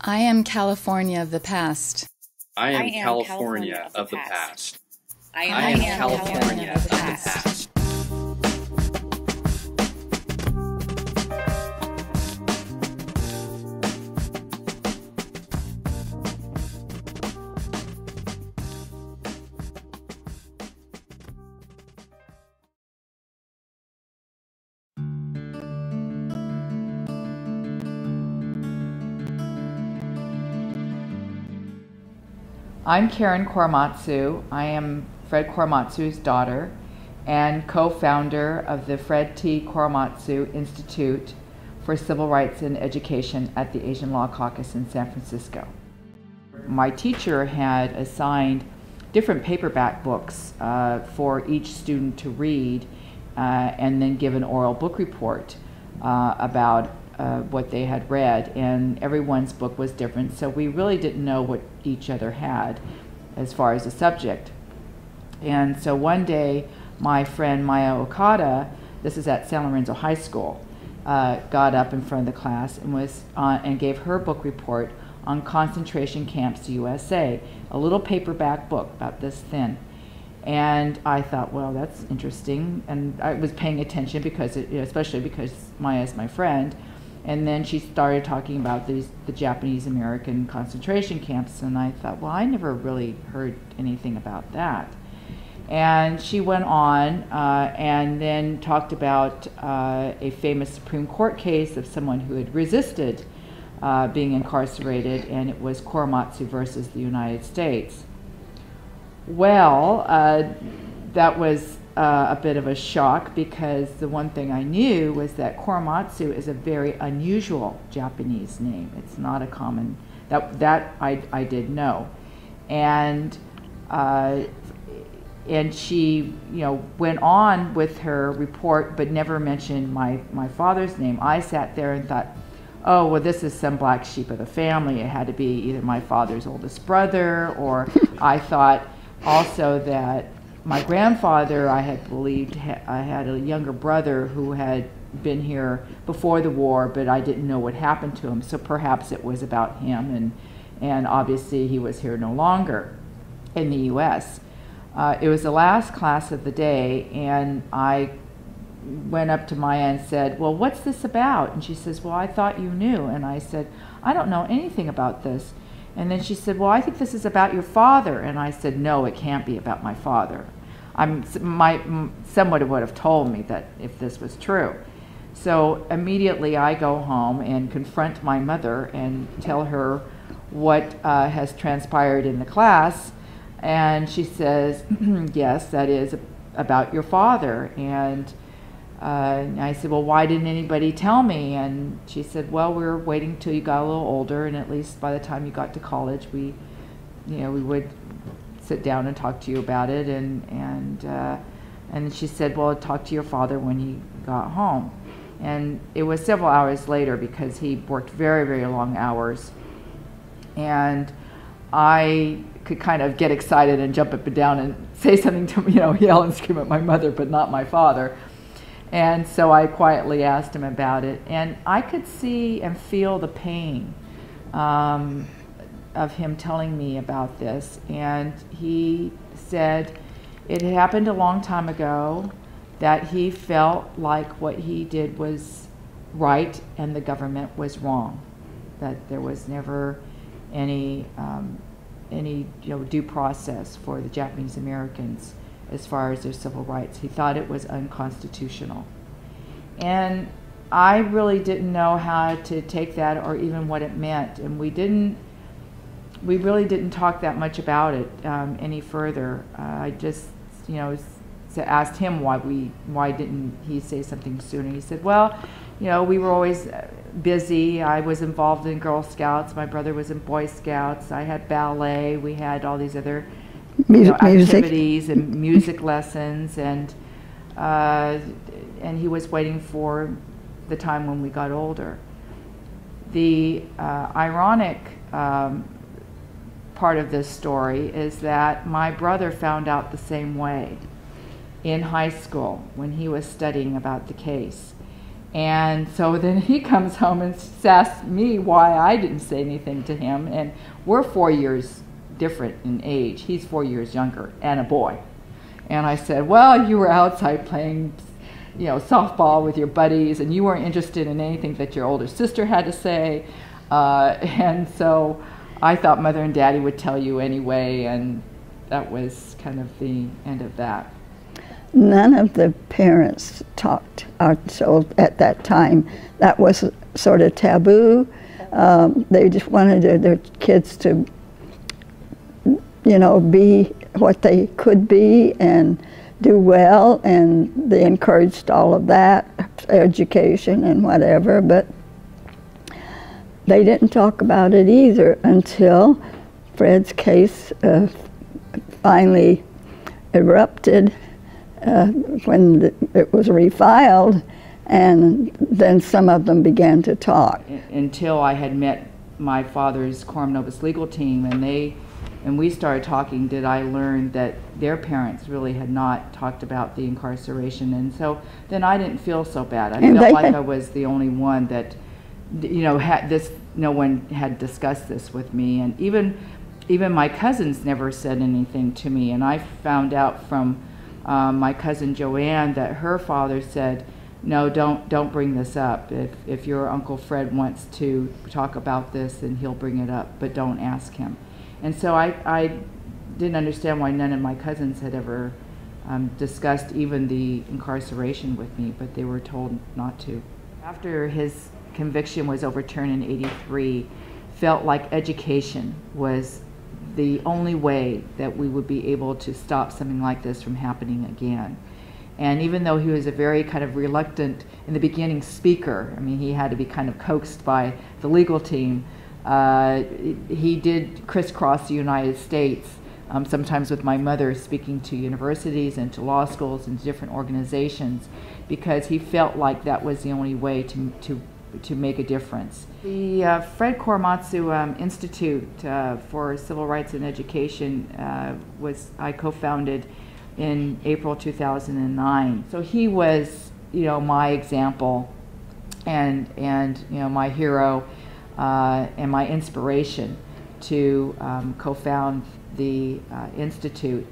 I am California of the past. I am California of the past. I am California of the past. I'm Karen Korematsu. I am Fred Korematsu's daughter and co-founder of the Fred T. Korematsu Institute for Civil Rights and Education at the Asian Law Caucus in San Francisco. My teacher had assigned different paperback books for each student to read and then give an oral book report about what they had read, and everyone's book was different, so we really didn't know what each other had as far as the subject. And so one day my friend Maya Okada, this is at San Lorenzo High School, got up in front of the class and was and gave her book report on concentration camps USA, a little paperback book about this thin. And I thought, well, that's interesting, and I was paying attention because especially because Maya is my friend. And then she started talking about the Japanese American concentration camps, and I thought, well, I never really heard anything about that. And she went on and then talked about a famous Supreme Court case of someone who had resisted being incarcerated, and it was Korematsu versus the United States. Well, that was a bit of a shock, because the one thing I knew was that Korematsu is a very unusual Japanese name. It's not a common, that I did know. And she went on with her report but never mentioned my father's name. I sat there and thought, oh, well, this is some black sheep of the family. It had to be either my father's oldest brother, or I thought also that my grandfather, I had believed, I had a younger brother who had been here before the war, but I didn't know what happened to him, so perhaps it was about him, and obviously he was here no longer in the U.S. It was the last class of the day, and I went up to Maya and said, well, what's this about? And she says, well, I thought you knew. And I said, I don't know anything about this. And then she said, well, I think this is about your father. And I said, no, it can't be about my father. Someone would have told me that if this was true. So immediately I go home and confront my mother and tell her what has transpired in the class. And she says, yes, that is about your father. And I said, well, why didn't anybody tell me? And she said, well, we were waiting till you got a little older, and at least by the time you got to college, we would sit down and talk to you about it. And she said, well, talk to your father when he got home. And it was several hours later, because he worked very, very long hours. And I could kind of get excited and jump up and down and say something to, yell and scream at my mother, but not my father. And so I quietly asked him about it, and I could see and feel the pain of him telling me about this. And he said it had happened a long time ago, that he felt like what he did was right and the government was wrong, that there was never any due process for the Japanese Americans as far as their civil rights. He thought it was unconstitutional. And I really didn't know how to take that or even what it meant. And we really didn't talk that much about it any further. I just, asked him why didn't he say something sooner. He said, well, we were always busy. I was involved in Girl Scouts. My brother was in Boy Scouts. I had ballet. We had all these other activities and music lessons, and he was waiting for the time when we got older. The ironic part of this story is that my brother found out the same way in high school when he was studying about the case. And so then he comes home and asks me why I didn't say anything to him. And we're 4 years different in age. He's 4 years younger and a boy. And I said, well, you were outside playing, softball with your buddies, and you weren't interested in anything that your older sister had to say. And so I thought Mother and Daddy would tell you anyway, and that was kind of the end of that. None of the parents talked so at that time. That was sort of taboo. They just wanted their kids to, be what they could be and do well, and they encouraged all of that, education and whatever, but they didn't talk about it either until Fred's case finally erupted when it was refiled, and then some of them began to talk. Until I had met my father's Quorum Novus legal team, and we started talking, did I learn that their parents really had not talked about the incarceration. And so then I didn't feel so bad. I felt like I was the only one that, had this, no one had discussed this with me. And even my cousins never said anything to me. And I found out from my cousin Joanne that her father said, no, don't bring this up. If your Uncle Fred wants to talk about this, then he'll bring it up, but don't ask him. And so I didn't understand why none of my cousins had ever discussed even the incarceration with me, but they were told not to. After his conviction was overturned in '83, felt like education was the only way that we would be able to stop something like this from happening again. And even though he was a very kind of reluctant, in the beginning, speaker, I mean, he had to be kind of coaxed by the legal team, he did crisscross the United States, sometimes with my mother, speaking to universities and to law schools and different organizations, because he felt like that was the only way to make a difference. The Fred Korematsu Institute for Civil Rights and Education I co-founded in April 2009. So he was, my example and my hero and my inspiration to co-found the institute.